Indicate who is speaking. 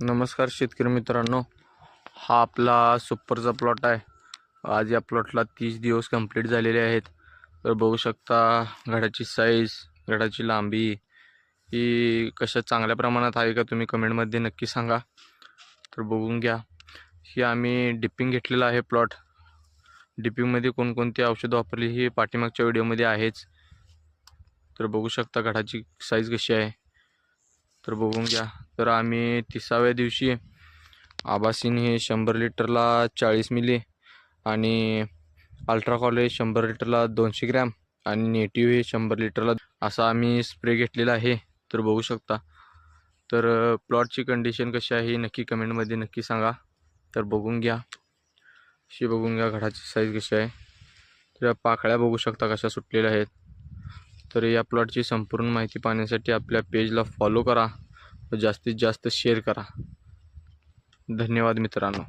Speaker 1: नमस्कार शेतकरी मित्रांनो, हा आपला सुपरचा प्लॉट आहे। आज या प्लॉटला 30 दिवस कंप्लीट झालेले आहेत। तर बघू शकता घडाची साईज, घडाची लांबी ही कशा चांगल्या प्रमाणात आहे का तुम्ही कमेंटमध्ये नक्की सांगा। तर बघून घ्या, ही आम्ही डिपिंग घेतलेला आहे प्लॉट। डिपिंगमध्ये कोणकोणती औषधं वापरली ही पाठीमागच्या व्हिडिओमध्ये आहेच। तर बघू शकता घडाची साईज कशी आहे। तर बघून घ्या। तर आम्ही 30व्या दिवशी आबासीन हे 100 लिटरला 40 मिली आणि अल्ट्रा कॉलेज 100 लिटरला 200 ग्रॅम आणि नेटिव्ह हे 100 लिटरला असा आम्ही स्प्रे घेतलेला आहे। तर बघू शकता। तर प्लॉटची कंडिशन कशी आहे ही नक्की कमेंटमध्ये नक्की सांगा। तर बघून घ्या, अशी बघून घ्या घडाची साईज कशी आहे। तर पाकळ्या बघू शकता कशा सुटलेल्या आहेत। तर या प्लॉटची संपूर्ण माहिती पाहण्यासाठी आपल्या पेजला फॉलो करा व जास्तीत जास्त शेअर करा। धन्यवाद मित्रांनो।